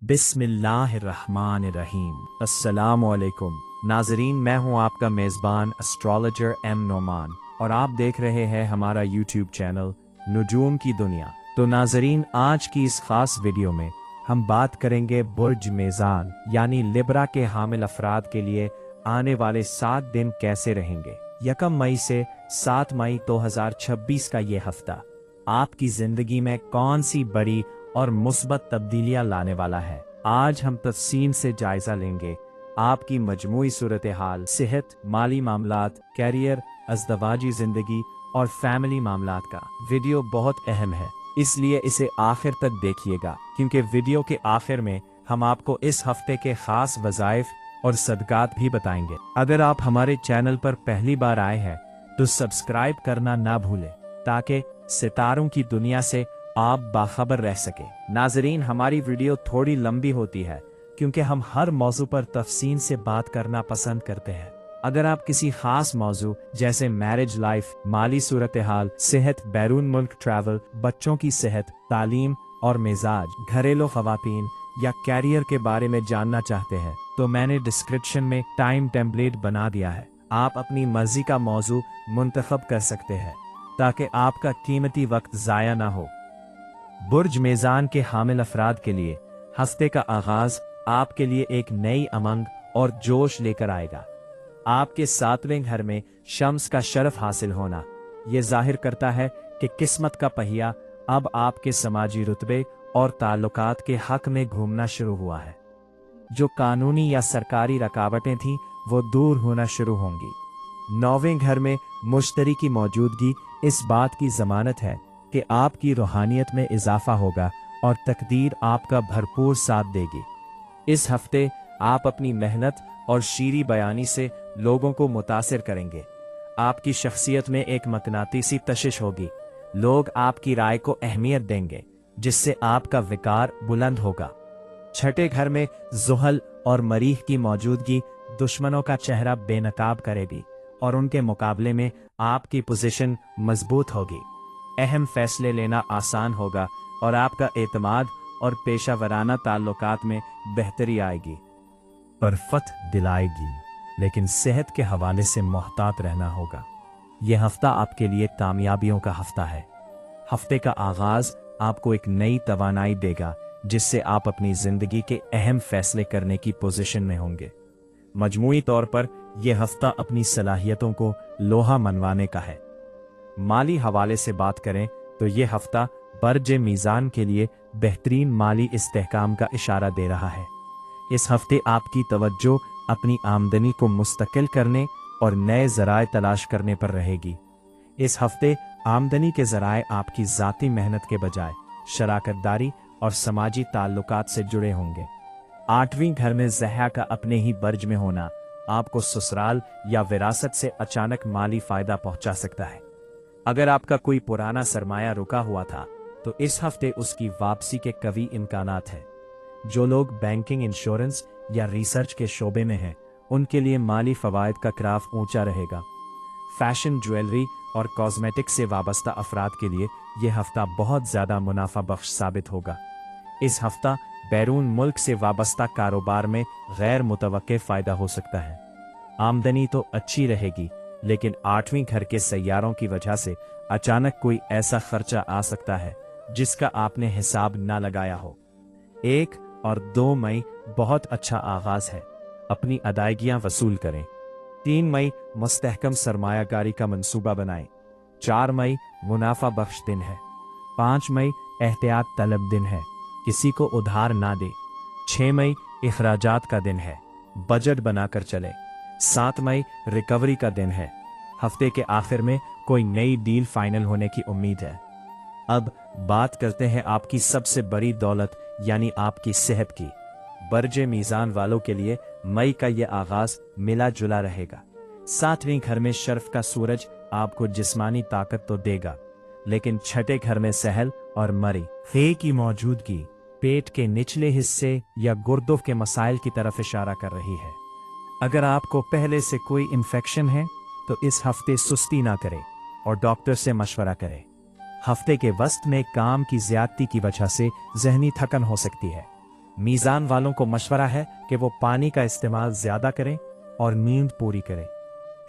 बिस्मिल्लाहिर्रहमानिर्रहीम। अस्सलामुअलैकुम नाजरीन, मैं हूं आपका मेज़बान एस्ट्रोलॉजर एम नोमान और आप देख रहे हैं हमारा यूट्यूब चैनल नुजूम की दुनिया। तो नाजरीन, आज की इस खास वीडियो में हम बात करेंगे बुर्ज मेज़ान यानी लिब्रा के हामिल अफराद के लिए आने वाले 7 दिन कैसे रहेंगे। 1 मई से 7 मई 2026 का ये हफ्ता आपकी जिंदगी में कौन सी बड़ी और मुस्बत तब्दीलियां लाने वाला है। आज हम तफसील से जायजा लेंगे आपकी मजमूई सूरत हाल, सेहत, माली मामलात, कैरियर, अज़दवाजी जिंदगी और फैमिली मामलात का। वीडियो बहुत अहम है, इसलिए इसे आखिर तक देखिएगा, क्योंकि वीडियो के आखिर में हम आपको इस हफ्ते के खास वज़ाइफ और सदकात भी बताएंगे। अगर आप हमारे चैनल पर पहली बार आए हैं तो सब्सक्राइब करना ना भूलें, ताकि सितारों की दुनिया से आप बाखबर रह सके। नाजरीन, हमारी वीडियो थोड़ी लंबी होती है क्योंकि हम हर मौजू पर तफसील से बात करना पसंद करते हैं। अगर आप किसी खास मौजू जैसे मैरिज लाइफ, माली सूरत हाल, सेहत, बैरून मुल्क ट्रैवल, बच्चों की सेहत, तालीम और मिजाज, घरेलू खवातीन या कैरियर के बारे में जानना चाहते हैं तो मैंने डिस्क्रिप्शन में टाइम टेम्पलेट बना दिया है। आप अपनी मर्जी का मौजू मुंतखब कर सकते हैं ताकि आपका कीमती वक्त ज़ाया ना हो। बुर्ज मेज़ान के हामिल अफराद के लिए हफ्ते का आगाज आपके लिए एक नई उमंग और जोश लेकर आएगा। आपके 7वें घर में शम्स का शरफ हासिल होना यह जाहिर करता है कि किस्मत का पहिया अब आपके समाजी रुतबे और ताल्लुकात के हक में घूमना शुरू हुआ है। जो कानूनी या सरकारी रुकावटें थीं वो दूर होना शुरू होंगी। 9वें घर में मुश्तरी की मौजूदगी इस बात की जमानत है कि आपकी रूहानियत में इजाफा होगा और तकदीर आपका भरपूर साथ देगी। इस हफ्ते आप अपनी मेहनत और शीरी बयानी से लोगों को मुतासिर करेंगे। आपकी शख्सियत में एक मकनातीसी तशिश होगी। लोग आपकी राय को अहमियत देंगे, जिससे आपका विकार बुलंद होगा। 6ठे घर में ज़ुहल और मरीख की मौजूदगी दुश्मनों का चेहरा बेनकाब करेगी और उनके मुकाबले में आपकी पोजीशन मजबूत होगी। अहम फैसले लेना आसान होगा और आपका एतमाद और पेशा वराना ताल्लुकात में बेहतरी आएगी। पर फतह दिलाएगी, लेकिन सेहत के हवाले से मोहतात रहना होगा। यह हफ्ता आपके लिए कामयाबियों का हफ्ता है। हफ्ते का आगाज आपको एक नई तवानाई देगा, जिससे आप अपनी जिंदगी के अहम फैसले करने की पोजीशन में होंगे। मजमूई तौर पर यह हफ्ता अपनी सलाहियतों को लोहा मनवाने का है। माली हवाले से बात करें तो यह हफ्ता बर्ज मीज़ान के लिए बेहतरीन माली इस्तेहकाम का इशारा दे रहा है। इस हफ्ते आपकी तवज्जो अपनी आमदनी को मुस्तकिल करने और नए ज़राए तलाश करने पर रहेगी। इस हफ्ते आमदनी के ज़राए आपकी ज़ाती मेहनत के बजाय शराकतदारी और समाजी ताल्लुकात से जुड़े होंगे। 8वीं घर में ज़हरा का अपने ही बर्ज में होना आपको ससुराल या विरासत से अचानक माली फ़ायदा पहुंचा सकता है। अगर आपका कोई पुराना सरमाया रुका हुआ था तो इस हफ्ते उसकी वापसी के कवी इम्कानात हैं। जो लोग बैंकिंग, इंश्योरेंस या रिसर्च के शोबे में हैं उनके लिए माली फ़वाइद का ग्राफ ऊंचा रहेगा। फैशन, ज्वेलरी और कॉस्मेटिक से वाबस्ता अफराद के लिए यह हफ्ता बहुत ज़्यादा मुनाफा बख्श साबित होगा। इस हफ्ता बैरून मुल्क से वाबस्ता कारोबार में गैर मुतवक्के फ़ायदा हो सकता है। आमदनी तो अच्छी रहेगी, लेकिन 8वीं घर के सैयारों की वजह से अचानक कोई ऐसा खर्चा आ सकता है जिसका आपने हिसाब ना लगाया हो। 1 और 2 मई बहुत अच्छा आगाज है, अपनी अदायगियां वसूल करें। 3 मई मुस्तहकम सरमायाकारी का मंसूबा बनाएं। 4 मई मुनाफा बख्श दिन है। 5 मई एहतियात तलब दिन है, किसी को उधार ना दे। 6 मई इखराजात का दिन है, बजट बनाकर चले। 7 मई रिकवरी का दिन है। हफ्ते के आखिर में कोई नई डील फाइनल होने की उम्मीद है। अब बात करते हैं आपकी सबसे बड़ी दौलत यानी आपकी सेहत की। बर्ज मीज़ान वालों के लिए मई का यह आगाज मिला जुला रहेगा। 7वें घर में शर्फ का सूरज आपको जिस्मानी ताकत तो देगा, लेकिन 6ठे घर में सहल और मरी फे की मौजूदगी पेट के निचले हिस्से या गुर्दों के मसाइल की तरफ इशारा कर रही है। अगर आपको पहले से कोई इन्फेक्शन है तो इस हफ्ते सुस्ती ना करें और डॉक्टर से मशवरा करें। हफ्ते के वस्त में काम की ज्यादती की वजह से जहनी थकन हो सकती है। मीज़ान वालों को मशवरा है कि वो पानी का इस्तेमाल ज़्यादा करें और नींद पूरी करें।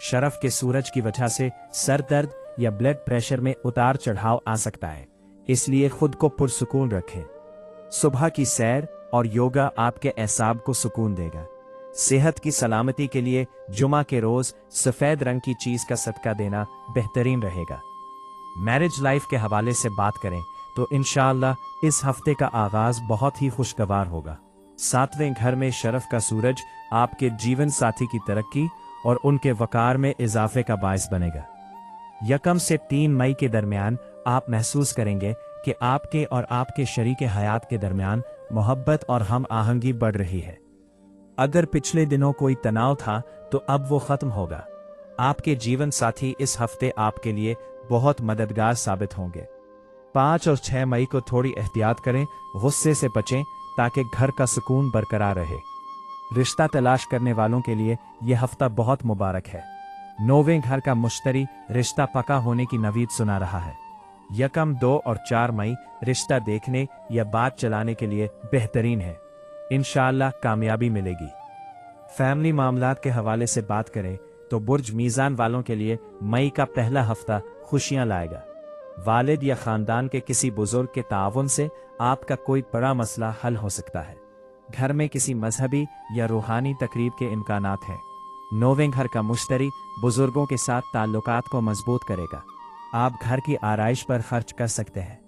शरफ के सूरज की वजह से सर दर्द या ब्लड प्रेशर में उतार चढ़ाव आ सकता है, इसलिए खुद को पुरसुकून रखें। सुबह की सैर और योगा आपके एसाब को सुकून देगा। सेहत की सलामती के लिए जुमा के रोज सफेद रंग की चीज का सदका देना बेहतरीन रहेगा। मैरिज लाइफ के हवाले से बात करें तो इंशाअल्लाह इस हफ्ते का आगाज बहुत ही खुशगवार होगा। सातवें घर में शरफ का सूरज आपके जीवन साथी की तरक्की और उनके वकार में इजाफे का बायस बनेगा। 1 से 3 मई के दरमियान आप महसूस करेंगे कि आपके और आपके शरीके हयात के दरमियान मोहब्बत और हम आहंगी बढ़ रही है। अगर पिछले दिनों कोई तनाव था तो अब वो खत्म होगा। आपके जीवन साथी इस हफ्ते आपके लिए बहुत मददगार साबित होंगे। 5 और 6 मई को थोड़ी एहतियात करें, गुस्से से बचें ताकि घर का सुकून बरकरार रहे। रिश्ता तलाश करने वालों के लिए यह हफ्ता बहुत मुबारक है। 9वें घर का मुश्तरी रिश्ता पका होने की नवीद सुना रहा है। 1, 2 और 4 मई रिश्ता देखने या बात चलाने के लिए बेहतरीन है। इंशाअल्लाह कामयाबी मिलेगी। फैमिली मामलात के हवाले से बात करें तो बुर्ज मीज़ान वालों के लिए मई का पहला हफ्ता खुशियां लाएगा। वालिद या खानदान के किसी बुजुर्ग के ताउन से आपका कोई बड़ा मसला हल हो सकता है। घर में किसी मजहबी या रूहानी तकरीब के इम्कानात हैं। 9वें घर का मुश्तरी बुजुर्गों के साथ ताल्लुकात को मजबूत करेगा। आप घर की आराइश पर खर्च कर सकते हैं।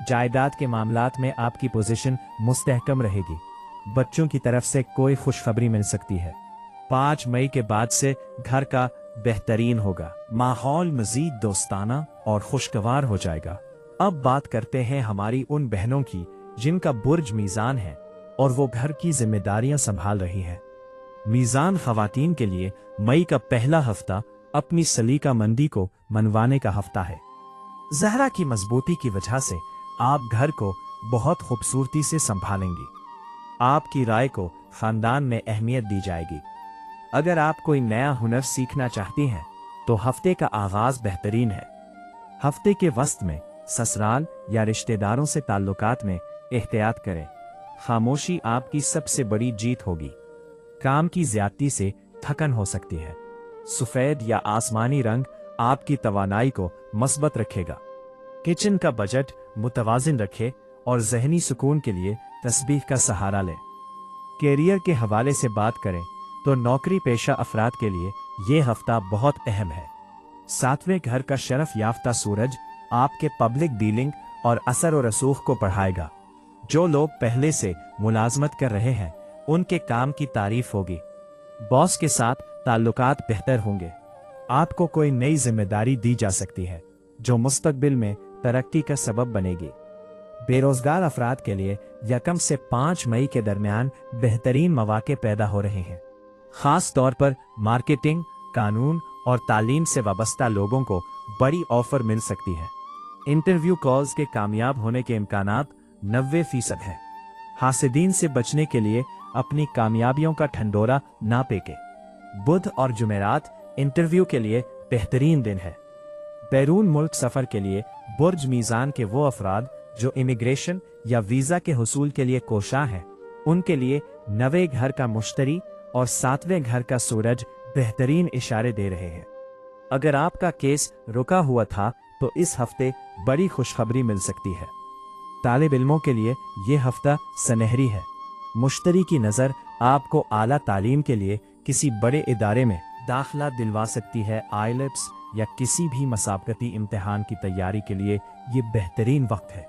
जायदाद के मामलात में आपकी पोजीशन मुस्तहकम रहेगी। बच्चों की तरफ से कोई खुशखबरी मिल सकती है। 5 मई के बाद से घर का बेहतरीन होगा। माहौल मजीद दोस्ताना और खुशगवार हो जाएगा। अब बात करते हैं हमारी उन बहनों की जिनका बुर्ज मीज़ान है और वो घर की जिम्मेदारियां संभाल रही हैं। मीज़ान खवातीन के लिए मई का पहला हफ्ता अपनी सलीका मंदी को मनवाने का हफ्ता है। ज़हरा की मजबूती की वजह से आप घर को बहुत खूबसूरती से संभालेंगी। आपकी राय को खानदान में अहमियत दी जाएगी। अगर आप कोई नया हुनर सीखना चाहती हैं तो हफ्ते का आगाज बेहतरीन है। हफ्ते के वस्त में ससुराल या रिश्तेदारों से ताल्लुकात में एहतियात करें। खामोशी आपकी सबसे बड़ी जीत होगी। काम की ज्यादती से थकन हो सकती है। सफेद या आसमानी रंग आपकी तवानाई को मस्बत रखेगा। किचन का बजट मुतवाजिन रखें और जहनी सुकून के लिए तस्बीह का सहारा लें। कैरियर के हवाले से बात करें तो नौकरी पेशा अफराद के लिए ये हफ्ता बहुत अहम है। 7वें घर का शरफ याफ्ता सूरज आपके पब्लिक डीलिंग और असर और रसूख को बढ़ाएगा। जो लोग पहले से मुलाजमत कर रहे हैं उनके काम की तारीफ होगी। बॉस के साथ ताल्लुकात बेहतर होंगे। आपको कोई नई जिम्मेदारी दी जा सकती है जो मुस्तकबिल में तरक्की का सबब बनेगी। बेरोजगार अफराद के लिए 1 से 5 मई के दरमियान बेहतरीन मौके पैदा हो रहे हैं। खास तौर पर मार्केटिंग, कानून और तालीम से वाबस्ता लोगों को बड़ी ऑफर मिल सकती है। इंटरव्यू कॉल्स के कामयाब होने के इम्कानात 90% है। हासिदीन से बचने के लिए अपनी कामयाबियों का ठंडोरा ना पेके। बुध और जुमेरात इंटरव्यू के लिए बेहतरीन दिन है। बैरून मुल्क सफर के लिए बुर्ज मीज़ान के वो अफराद जो इमिग्रेशन या वीजा के हुसूल के लिए कोशा हैं, उनके लिए 9वें घर का मुश्तरी और 7वें घर का सूरज बेहतरीन इशारे दे रहे हैं। अगर आपका केस रुका हुआ था तो इस हफ्ते बड़ी खुशखबरी मिल सकती है। तालिब इल्मों के लिए ये हफ्ता सनहरी है। मुश्तरी की नज़र आपको आला तालीम के लिए किसी बड़े इदारे में दाखिला दिलवा सकती है। आईलेट्स या किसी भी मसाबकती इम्तिहान की तैयारी के लिए ये बेहतरीन वक्त है।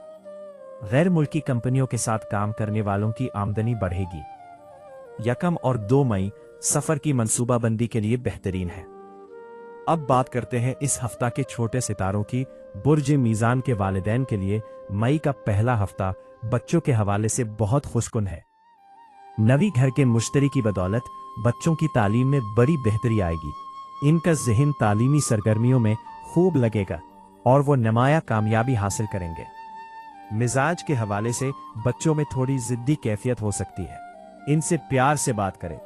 गैर मुल्की कंपनियों के साथ काम करने वालों की आमदनी बढ़ेगी। 1 और 2 मई सफर की मंसूबाबंदी के लिए बेहतरीन है। अब बात करते हैं इस हफ्ता के छोटे सितारों की। बुर्ज मीज़ान के वालिदैन के लिए मई का पहला हफ्ता बच्चों के हवाले से बहुत खुशकुन है। 9वीं घर के मुश्तरी की बदौलत बच्चों की तालीम में बड़ी बेहतरी आएगी। इनका जहन तालीमी सरगर्मियों में खूब लगेगा और वो नुमाया कामयाबी हासिल करेंगे। मिजाज के हवाले से बच्चों में थोड़ी जिद्दी कैफियत हो सकती है। इनसे प्यार से बात करें।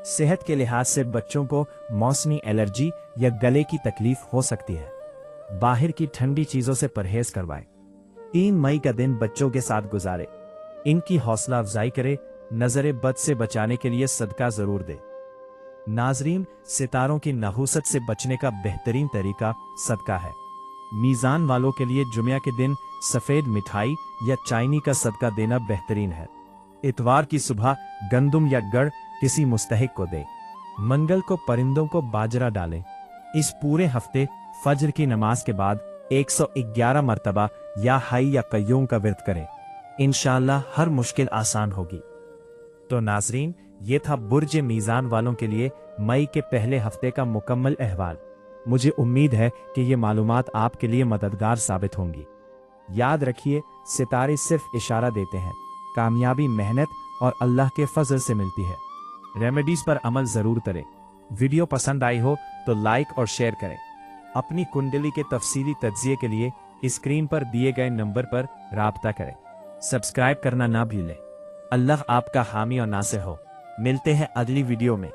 सेहत के लिहाज से बच्चों को मौसमी एलर्जी या गले की तकलीफ हो सकती है। बाहर की ठंडी चीजों से परहेज करवाएं। 3 मई का दिन बच्चों के साथ गुजारें। इनकी हौसला अफजाई करें नजर बद से बचाने के लिए सदका जरूर दे। नाजरीन, सितारों की नहूसत से बचने का बेहतरीन तरीका सदका है। मीज़ान वालों के लिए जुम्या के दिन सफ़ेद मिठाई या चाइनी का सदका देना बेहतरीन है। इतवार की सुबह गंदुम या गड़ किसी मुस्तहिक को दे। मंगल को परिंदों को बाजरा डालें। इस पूरे हफ्ते फज्र की नमाज के बाद 111 मरतबा या हई या कय्यूम का विर्द करें। इंशाअल्लाह हर मुश्किल आसान होगी। तो नाजरीन, ये था बुर्ज मीज़ान वालों के लिए मई के पहले हफ्ते का मुकम्मल अहवाल। मुझे उम्मीद है कि ये मालूमात आपके लिए मददगार साबित होंगी। याद रखिए, सितारे सिर्फ इशारा देते हैं, कामयाबी मेहनत और अल्लाह के फजल से मिलती है। रेमेडीज पर अमल जरूर करें। वीडियो पसंद आई हो तो लाइक और शेयर करें। अपनी कुंडली के तफसीली तज्जिये के लिए स्क्रीन पर दिए गए नंबर पर राब्ता करें। सब्सक्राइब करना ना भूलें। अल्लाह आपका हामी और नासिर हो। मिलते हैं अगली वीडियो में।